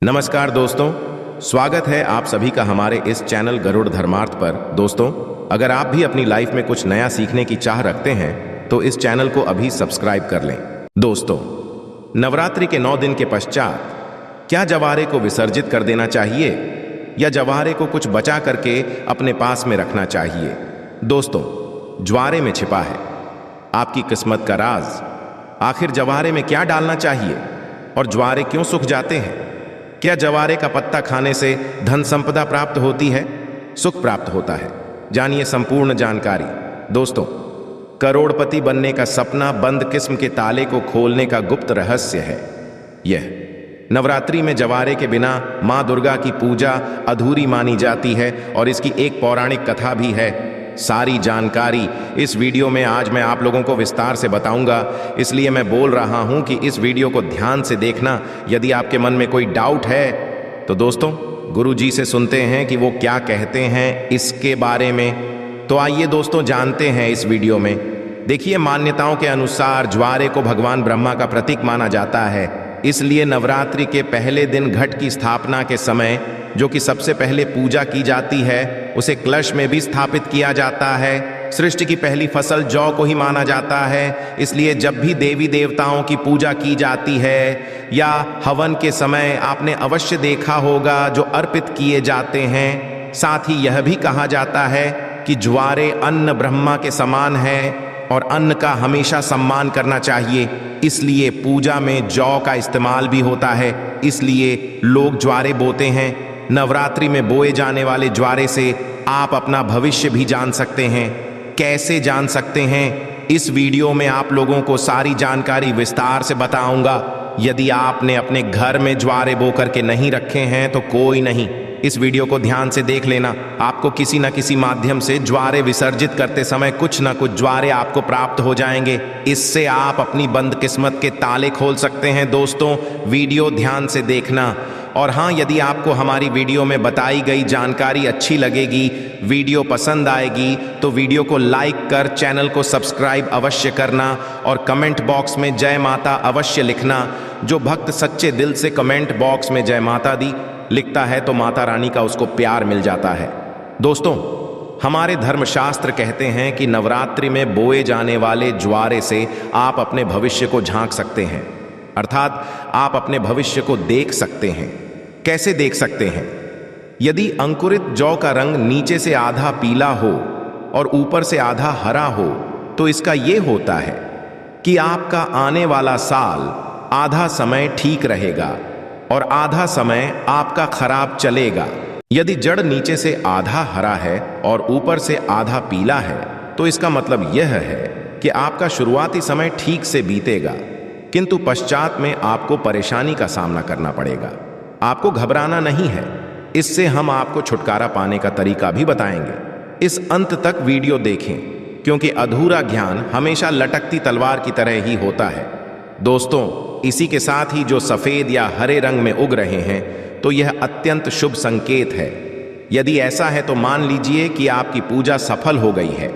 नमस्कार दोस्तों, स्वागत है आप सभी का हमारे इस चैनल गरुड़ धर्मार्थ पर। दोस्तों, अगर आप भी अपनी लाइफ में कुछ नया सीखने की चाह रखते हैं तो इस चैनल को अभी सब्सक्राइब कर लें। दोस्तों, नवरात्रि के 9 दिन के पश्चात क्या जवारे को विसर्जित कर देना चाहिए या जवारे को कुछ बचा करके अपने पास में रखना चाहिए? दोस्तों, ज्वारे में छिपा है आपकी किस्मत का राज। आखिर जवारे में क्या डालना चाहिए और ज्वारे क्यों सूख जाते हैं? क्या जवारे का पत्ता खाने से धन संपदा प्राप्त होती है, सुख प्राप्त होता है? जानिए संपूर्ण जानकारी। दोस्तों, करोड़पति बनने का सपना बंद किस्म के ताले को खोलने का गुप्त रहस्य है यह। नवरात्रि में जवारे के बिना मां दुर्गा की पूजा अधूरी मानी जाती है और इसकी एक पौराणिक कथा भी है। सारी जानकारी इस वीडियो में आज मैं आप लोगों को विस्तार से बताऊंगा, इसलिए मैं बोल रहा हूं कि इस वीडियो को ध्यान से देखना। यदि आपके मन में कोई डाउट है तो दोस्तों, गुरुजी से सुनते हैं कि वो क्या कहते हैं इसके बारे में। तो आइए दोस्तों, जानते हैं इस वीडियो में। देखिए, मान्यताओं के अनुसार ज्वारे को भगवान ब्रह्मा का प्रतीक माना जाता है, इसलिए नवरात्रि के पहले दिन घट की स्थापना के समय जो कि सबसे पहले पूजा की जाती है, उसे कलश में भी स्थापित किया जाता है। सृष्टि की पहली फसल जौ को ही माना जाता है, इसलिए जब भी देवी देवताओं की पूजा की जाती है या हवन के समय आपने अवश्य देखा होगा जो अर्पित किए जाते हैं। साथ ही यह भी कहा जाता है कि ज्वारे अन्न ब्रह्मा के समान है और अन्न का हमेशा सम्मान करना चाहिए, इसलिए पूजा में जौ का इस्तेमाल भी होता है। इसलिए लोग ज्वारे बोते हैं। नवरात्रि में बोए जाने वाले ज्वारे से आप अपना भविष्य भी जान सकते हैं। कैसे जान सकते हैं, इस वीडियो में आप लोगों को सारी जानकारी विस्तार से बताऊंगा। यदि आपने अपने घर में ज्वारे बो करके नहीं रखे हैं तो कोई नहीं, इस वीडियो को ध्यान से देख लेना। आपको किसी न किसी माध्यम से ज्वारे विसर्जित करते समय कुछ न कुछ ज्वारे आपको प्राप्त हो जाएंगे। इससे आप अपनी बंद किस्मत के ताले खोल सकते हैं। दोस्तों, वीडियो ध्यान से देखना। और हाँ, यदि आपको हमारी वीडियो में बताई गई जानकारी अच्छी लगेगी, वीडियो पसंद आएगी, तो वीडियो को लाइक कर चैनल को सब्सक्राइब अवश्य करना और कमेंट बॉक्स में जय माता अवश्य लिखना। जो भक्त सच्चे दिल से कमेंट बॉक्स में जय माता दी लिखता है तो माता रानी का उसको प्यार मिल जाता है। दोस्तों, हमारे धर्मशास्त्र कहते हैं कि नवरात्रि में बोए जाने वाले ज्वारे से आप अपने भविष्य को झांक सकते हैं, अर्थात आप अपने भविष्य को देख सकते हैं। कैसे देख सकते हैं? यदि अंकुरित जौ का रंग नीचे से आधा पीला हो और ऊपर से आधा हरा हो तो इसका यह होता है कि आपका आने वाला साल आधा समय ठीक रहेगा और आधा समय आपका खराब चलेगा। यदि जड़ नीचे से आधा हरा है और ऊपर से आधा पीला है तो इसका मतलब यह है कि आपका शुरुआती समय ठीक से बीतेगा, किंतु पश्चात में आपको परेशानी का सामना करना पड़ेगा। आपको घबराना नहीं है, इससे हम आपको छुटकारा पाने का तरीका भी बताएंगे। इस अंत तक वीडियो देखें, क्योंकि अधूरा ज्ञान हमेशा लटकती तलवार की तरह ही होता है। दोस्तों, इसी के साथ ही जो सफेद या हरे रंग में उग रहे हैं तो यह अत्यंत शुभ संकेत है। यदि ऐसा है तो मान लीजिए कि आपकी पूजा सफल हो गई है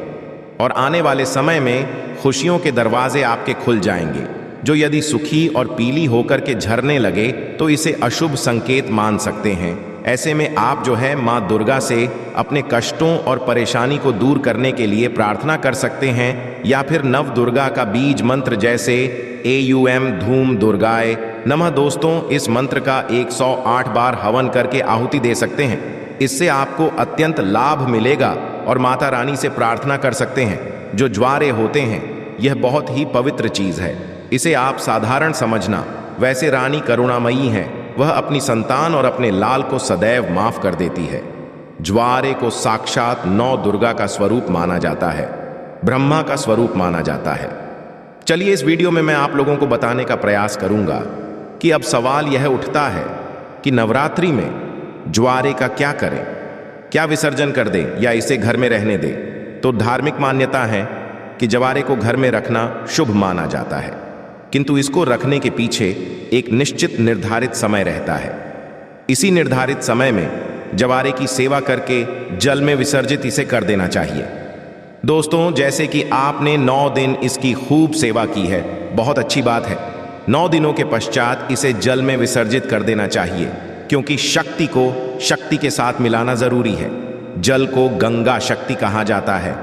और आने वाले समय में खुशियों के दरवाजे आपके खुल जाएंगे। जो यदि सुखी और पीली होकर के झरने लगे तो इसे अशुभ संकेत मान सकते हैं। ऐसे में आप जो है मां दुर्गा से अपने कष्टों और परेशानी को दूर करने के लिए प्रार्थना कर सकते हैं, या फिर नव दुर्गा का बीज मंत्र जैसे AUM धूम दुर्गाए नमः। दोस्तों, इस मंत्र का 108 बार हवन करके आहुति दे सकते हैं। इससे आपको अत्यंत लाभ मिलेगा और माता रानी से प्रार्थना कर सकते हैं। जो ज्वारे होते हैं यह बहुत ही पवित्र चीज है, इसे आप साधारण समझना। वैसे रानी करुणामयी हैं, वह अपनी संतान और अपने लाल को सदैव माफ कर देती है। ज्वारे को साक्षात नौ दुर्गा का स्वरूप माना जाता है, ब्रह्मा का स्वरूप माना जाता है। चलिए, इस वीडियो में मैं आप लोगों को बताने का प्रयास करूंगा कि अब सवाल यह उठता है कि नवरात्रि में ज्वारे का क्या करें? क्या विसर्जन कर दें या इसे घर में रहने दें? तो धार्मिक मान्यता है कि ज्वारे को घर में रखना शुभ माना जाता है, किंतु इसको रखने के पीछे एक निश्चित निर्धारित समय रहता है। इसी निर्धारित समय में ज्वारे की सेवा करके जल में विसर्जित इसे कर देना चाहिए। दोस्तों, जैसे कि आपने 9 दिन इसकी खूब सेवा की है, बहुत अच्छी बात है। 9 दिनों के पश्चात इसे जल में विसर्जित कर देना चाहिए। क्योंकि शक्ति को शक्ति के साथ मिलाना जरूरी है। जल को गंगा शक्ति कहा जाता है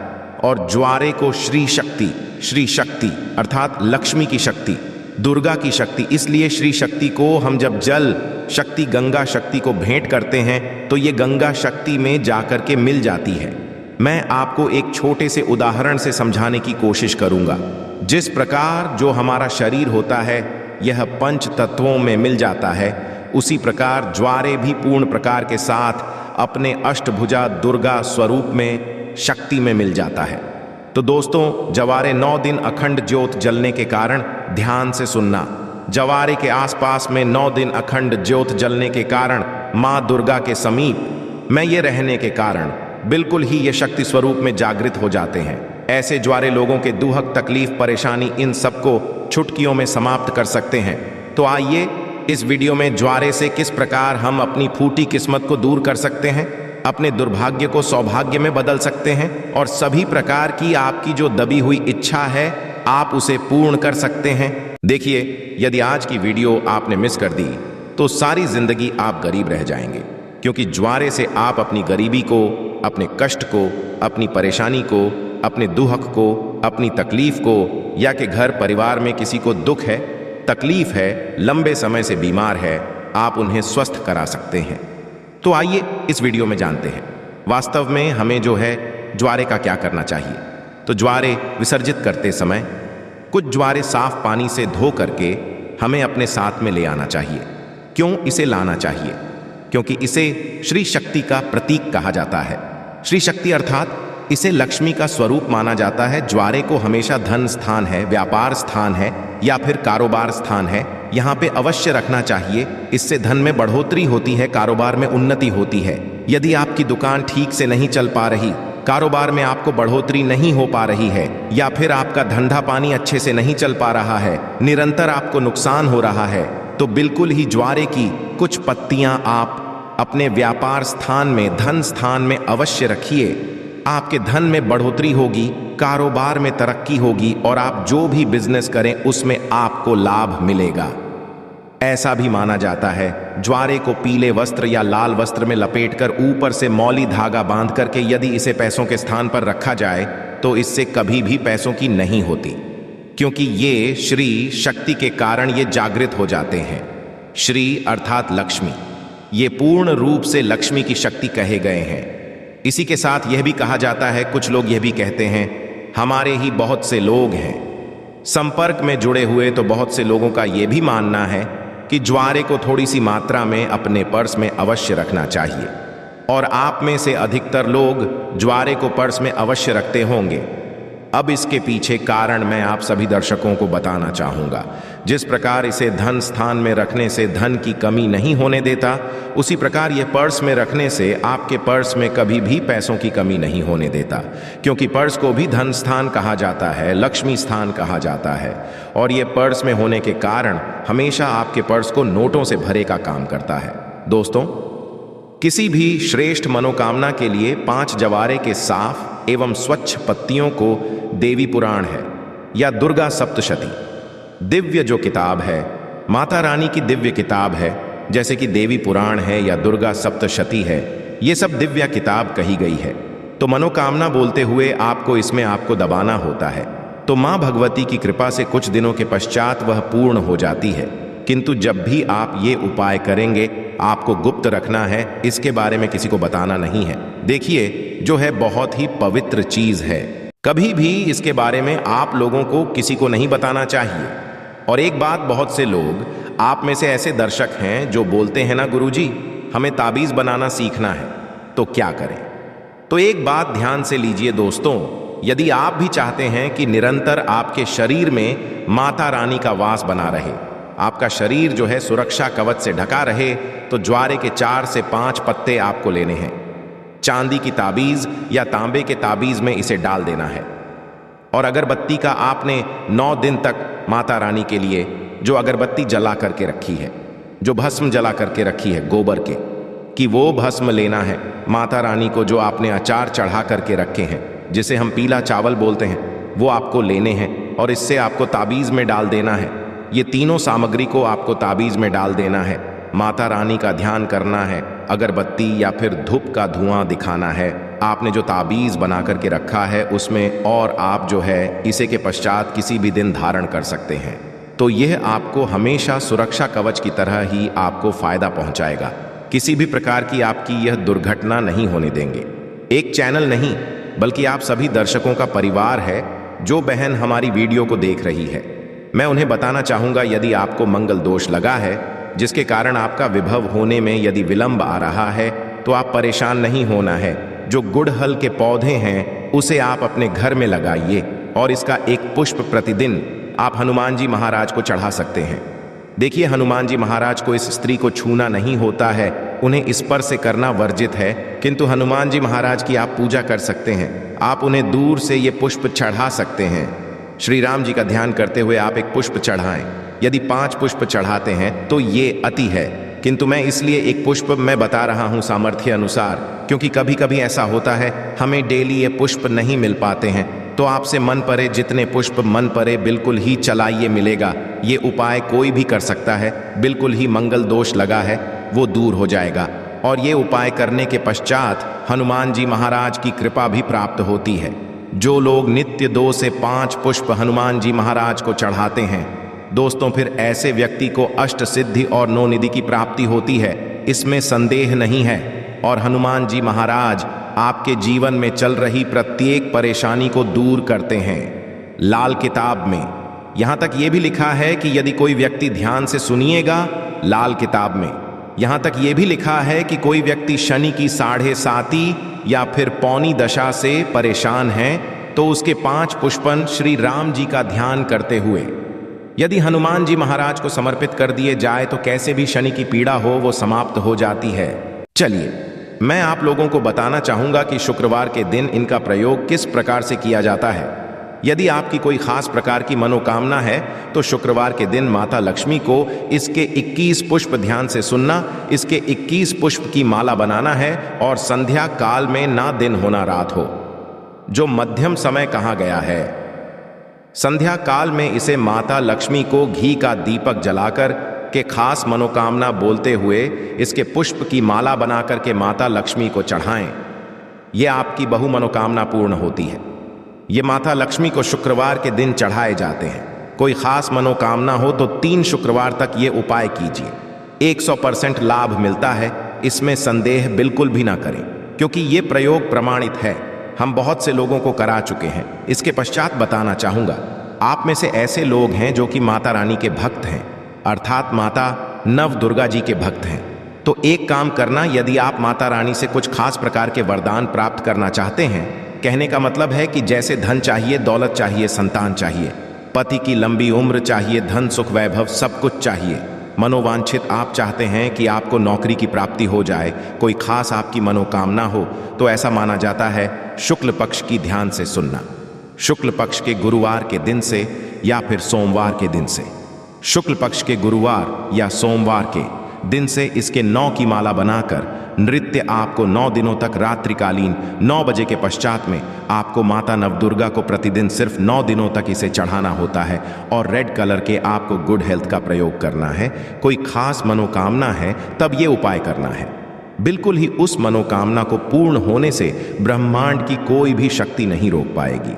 और ज्वारे को श्री शक्ति अर्थात लक्ष्मी की शक्ति, दुर्गा की शक्ति। इसलिए श्री शक्ति को हम जब जल शक्ति गंगा शक्ति को भेंट करते हैं तो ये गंगा शक्ति में जाकर के मिल जाती है। मैं आपको एक छोटे से उदाहरण से समझाने की कोशिश करूंगा। जिस प्रकार जो हमारा शरीर होता है यह पंच तत्वों में मिल जाता है, उसी प्रकार ज्वारे भी पूर्ण प्रकार के साथ अपने अष्टभुजा दुर्गा स्वरूप में शक्ति में मिल जाता है। तो दोस्तों, जवारे 9 दिन अखंड ज्योत जलने के कारण ध्यान से सुनना, जवारे के आसपास में 9 दिन अखंड ज्योत जलने के कारण माँ दुर्गा के समीप में ये रहने के कारण बिल्कुल ही ये शक्ति स्वरूप में जागृत हो जाते हैं। ऐसे ज्वारे लोगों के दुहक तकलीफ परेशानी इन सबको चुटकियों में समाप्त कर सकते हैं। तो आइए इस वीडियो में ज्वारे से किस प्रकार हम अपनी फूटी किस्मत को दूर कर सकते हैं, अपने दुर्भाग्य को सौभाग्य में बदल सकते हैं और सभी प्रकार की आपकी जो दबी हुई इच्छा है आप उसे पूर्ण कर सकते हैं। देखिए, यदि आज की वीडियो आपने मिस कर दी तो सारी जिंदगी आप गरीब रह जाएंगे, क्योंकि ज्वारे से आप अपनी गरीबी को, अपने कष्ट को, अपनी परेशानी को, अपने दुहक को, अपनी तकलीफ को, या कि घर परिवार में किसी को दुख है, तकलीफ है, लंबे समय से बीमार है, आप उन्हें स्वस्थ करा सकते हैं। तो आइए इस वीडियो में जानते हैं वास्तव में हमें जो है ज्वारे का क्या करना चाहिए। तो ज्वारे विसर्जित करते समय कुछ ज्वारे साफ पानी से धो करके हमें अपने साथ में ले आना चाहिए। क्यों इसे लाना चाहिए? क्योंकि इसे श्री शक्ति का प्रतीक कहा जाता है। श्री शक्ति अर्थात इसे लक्ष्मी का स्वरूप माना जाता है। ज्वारे को हमेशा धन स्थान है, व्यापार स्थान है या फिर कारोबार स्थान है, यहाँ पे अवश्य रखना चाहिए। इससे धन में बढ़ोतरी होती है, कारोबार में उन्नति होती है। यदि आपकी दुकान ठीक से नहीं चल पा रही, कारोबार में आपको बढ़ोतरी नहीं हो पा रही है, या फिर आपका धंधा पानी अच्छे से नहीं चल पा रहा है, निरंतर आपको नुकसान हो रहा है, तो बिल्कुल ही ज्वारे की कुछ पत्तियां आप अपने व्यापार स्थान में, धन स्थान में अवश्य रखिए। आपके धन में बढ़ोतरी होगी, कारोबार में तरक्की होगी और आप जो भी बिजनेस करें उसमें आपको लाभ मिलेगा। ऐसा भी माना जाता है ज्वारे को पीले वस्त्र या लाल वस्त्र में लपेटकर ऊपर से मौली धागा बांध करके यदि इसे पैसों के स्थान पर रखा जाए तो इससे कभी भी पैसों की नहीं होती, क्योंकि ये श्री शक्ति के कारण ये जागृत हो जाते हैं। श्री अर्थात लक्ष्मी, ये पूर्ण रूप से लक्ष्मी की शक्ति कहे गए हैं। इसी के साथ यह भी कहा जाता है, कुछ लोग यह भी कहते हैं, हमारे ही बहुत से लोग हैं संपर्क में जुड़े हुए, तो बहुत से लोगों का यह भी मानना है कि ज्वारे को थोड़ी सी मात्रा में अपने पर्स में अवश्य रखना चाहिए। और आप में से अधिकतर लोग ज्वारे को पर्स में अवश्य रखते होंगे। अब इसके पीछे कारण मैं आप सभी दर्शकों को बताना चाहूँगा। जिस प्रकार इसे धन स्थान में रखने से धन की कमी नहीं होने देता, उसी प्रकार ये पर्स में रखने से आपके पर्स में कभी भी पैसों की कमी नहीं होने देता, क्योंकि पर्स को भी धन स्थान कहा जाता है, लक्ष्मी स्थान कहा जाता है। और ये पर्स में होने के कारण हमेशा आपके पर्स को नोटों से भरे का काम करता है। दोस्तों, किसी भी श्रेष्ठ मनोकामना के लिए 5 जवारे के साफ एवं स्वच्छ पत्तियों को देवी पुराण है या दुर्गा सप्तशती दिव्य जो किताब है, माता रानी की दिव्य किताब है, जैसे कि देवी पुराण है या दुर्गा सप्तशती है, ये सब दिव्य किताब कही गई है। तो मनोकामना बोलते हुए आपको इसमें आपको दबाना होता है। तो माँ भगवती की कृपा से कुछ दिनों के पश्चात वह पूर्ण हो जाती है। किंतु जब भी आप ये उपाय करेंगे आपको गुप्त रखना है, इसके बारे में किसी को बताना नहीं है। देखिए, जो है बहुत ही पवित्र चीज है, कभी भी इसके बारे में आप लोगों को किसी को नहीं बताना चाहिए। और एक बात, बहुत से लोग आप में से ऐसे दर्शक हैं जो बोलते हैं ना, गुरुजी हमें ताबीज बनाना सीखना है, तो क्या करें? तो एक बात ध्यान से लीजिए दोस्तों, यदि आप भी चाहते हैं कि निरंतर आपके शरीर में माता रानी का वास बना रहे, आपका शरीर जो है सुरक्षा कवच से ढका रहे, तो ज्वारे के 4 से 5 पत्ते आपको लेने हैं। चांदी की ताबीज या तांबे के ताबीज में इसे डाल देना है। और अगरबत्ती का आपने 9 दिन तक माता रानी के लिए जो अगरबत्ती जला करके रखी है, जो भस्म जला करके रखी है गोबर के, कि वो भस्म लेना है। माता रानी को जो आपने अचार चढ़ा करके रखे हैं, जिसे हम पीला चावल बोलते हैं, वो आपको लेने हैं और इससे आपको ताबीज में डाल देना है। ये तीनों सामग्री को आपको ताबीज में डाल देना है। माता रानी का ध्यान करना है, अगरबत्ती या फिर धूप का धुआं दिखाना है, आपने जो ताबीज़ बना करके रखा है उसमें, और आप जो है इसे के पश्चात किसी भी दिन धारण कर सकते हैं, तो यह आपको हमेशा सुरक्षा कवच की तरह ही आपको फायदा पहुंचाएगा। किसी भी प्रकार की आपकी यह दुर्घटना नहीं होने देंगे। एक चैनल नहीं बल्कि आप सभी दर्शकों का परिवार है जो बहन हमारी वीडियो को देख रही है। मैं उन्हें बताना चाहूँगा, यदि आपको मंगल दोष लगा है जिसके कारण आपका विभव होने में यदि विलंब आ रहा है तो आप परेशान नहीं होना है। जो गुड़हल के पौधे हैं उसे आप अपने घर में लगाइए और इसका एक पुष्प प्रतिदिन आप हनुमान जी महाराज को चढ़ा सकते हैं। देखिए, हनुमान जी महाराज को इस स्त्री को छूना नहीं होता है, उन्हें स्पर्श से करना वर्जित है, किंतु हनुमान जी महाराज की आप पूजा कर सकते हैं। आप उन्हें दूर से ये पुष्प चढ़ा सकते हैं। श्री राम जी का ध्यान करते हुए आप एक पुष्प चढ़ाएं। यदि 5 पुष्प चढ़ाते हैं तो ये अति है, किंतु मैं इसलिए एक पुष्प मैं बता रहा हूँ सामर्थ्य अनुसार, क्योंकि कभी कभी ऐसा होता है हमें डेली ये पुष्प नहीं मिल पाते हैं, तो आपसे मन पड़े जितने पुष्प मन पड़े बिल्कुल ही चलाइए, मिलेगा। ये उपाय कोई भी कर सकता है, बिल्कुल ही मंगल दोष लगा है वो दूर हो जाएगा, और ये उपाय करने के पश्चात हनुमान जी महाराज की कृपा भी प्राप्त होती है। जो लोग नित्य 2 से 5 पुष्प हनुमान जी महाराज को चढ़ाते हैं दोस्तों, फिर ऐसे व्यक्ति को अष्ट सिद्धि और 9 निधि की प्राप्ति होती है, इसमें संदेह नहीं है। और हनुमान जी महाराज आपके जीवन में चल रही प्रत्येक परेशानी को दूर करते हैं। लाल किताब में यहाँ तक ये भी लिखा है कि यदि कोई व्यक्ति ध्यान से सुनिएगा, लाल किताब में यहाँ तक ये भी लिखा है कि कोई व्यक्ति शनि की 7.5 या फिर पौनी दशा से परेशान है तो उसके 5 पुष्पन श्री राम जी का ध्यान करते हुए यदि हनुमान जी महाराज को समर्पित कर दिए जाए तो कैसे भी शनि की पीड़ा हो वो समाप्त हो जाती है। चलिए, मैं आप लोगों को बताना चाहूंगा कि शुक्रवार के दिन इनका प्रयोग किस प्रकार से किया जाता है। यदि आपकी कोई खास प्रकार की मनोकामना है तो शुक्रवार के दिन माता लक्ष्मी को इसके 21 पुष्प ध्यान से सुनना, इसके 21 पुष्प की माला बनाना है, और संध्या काल में ना दिन होना रात हो, जो मध्यम समय कहा गया है। संध्या काल में इसे माता लक्ष्मी को घी का दीपक जलाकर के खास मनोकामना बोलते हुए इसके पुष्प की माला बनाकर के माता लक्ष्मी को चढ़ाएं। यह आपकी बहु मनोकामना पूर्ण होती है। ये माता लक्ष्मी को शुक्रवार के दिन चढ़ाए जाते हैं। कोई खास मनोकामना हो तो 3 शुक्रवार तक ये उपाय कीजिए, 100% लाभ मिलता है, इसमें संदेह बिल्कुल भी ना करें, क्योंकि ये प्रयोग प्रमाणित है। हम बहुत से लोगों को करा चुके हैं। इसके पश्चात बताना चाहूँगा, आप में से ऐसे लोग हैं जो कि माता रानी के भक्त हैं, अर्थात माता नव दुर्गा जी के भक्त हैं। तो एक काम करना, यदि आप माता रानी से कुछ खास प्रकार के वरदान प्राप्त करना चाहते हैं, कहने का मतलब है कि जैसे धन चाहिए, दौलत चाहिए, संतान चाहिए, पति की लंबी उम्र चाहिए, धन सुख वैभव सब कुछ चाहिए, मनोवांछित आप चाहते हैं कि आपको नौकरी की प्राप्ति हो जाए, कोई खास आपकी मनोकामना हो, तो ऐसा माना जाता है शुक्ल पक्ष की ध्यान से सुनना। शुक्ल पक्ष के गुरुवार के दिन से या फिर सोमवार के दिन से, शुक्ल पक्ष के गुरुवार या सोमवार के दिन से इसके 9 की माला बनाकर नृत्य आपको 9 दिनों तक रात्रिकालीन 9 बजे के पश्चात में आपको माता नवदुर्गा को प्रतिदिन सिर्फ 9 दिनों तक इसे चढ़ाना होता है, और रेड कलर के आपको गुड हेल्थ का प्रयोग करना है। कोई खास मनोकामना है तब ये उपाय करना है। बिल्कुल ही उस मनोकामना को पूर्ण होने से ब्रह्मांड की कोई भी शक्ति नहीं रोक पाएगी।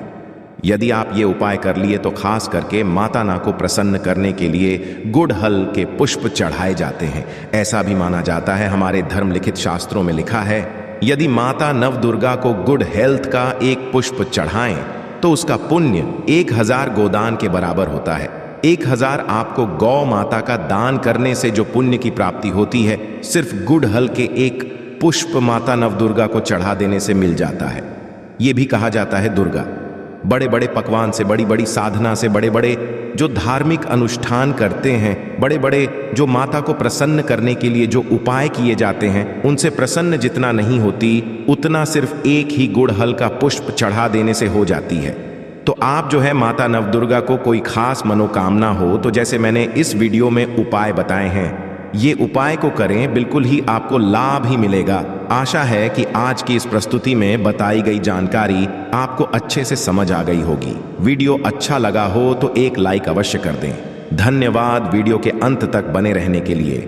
यदि आप ये उपाय कर लिए तो खास करके माता ना को प्रसन्न करने के लिए गुड़हल के पुष्प चढ़ाए जाते हैं। ऐसा भी माना जाता है, हमारे धर्म लिखित शास्त्रों में लिखा है, यदि माता नवदुर्गा को गुड हेल्थ का एक पुष्प चढ़ाएं तो उसका पुण्य 1000 गोदान के बराबर होता है। 1000 आपको गौ माता का दान करने से जो पुण्य की प्राप्ति होती है, सिर्फ गुड़हल के एक पुष्प माता नवदुर्गा को चढ़ा देने से मिल जाता है। ये भी कहा जाता है दुर्गा बड़े बड़े पकवान से, बड़ी बड़ी साधना से, बड़े बड़े जो धार्मिक अनुष्ठान करते हैं, बड़े बड़े जो माता को प्रसन्न करने के लिए जो उपाय किए जाते हैं, उनसे प्रसन्न जितना नहीं होती उतना सिर्फ एक ही गुड़हल का पुष्प चढ़ा देने से हो जाती है। तो आप जो है माता नवदुर्गा को कोई खास मनोकामना हो तो जैसे मैंने इस वीडियो में उपाय बताए हैं, ये उपाय को करें, बिल्कुल ही आपको लाभ ही मिलेगा। आशा है कि आज की इस प्रस्तुति में बताई गई जानकारी आपको अच्छे से समझ आ गई होगी। वीडियो अच्छा लगा हो तो एक लाइक अवश्य कर दें। धन्यवाद वीडियो के अंत तक बने रहने के लिए।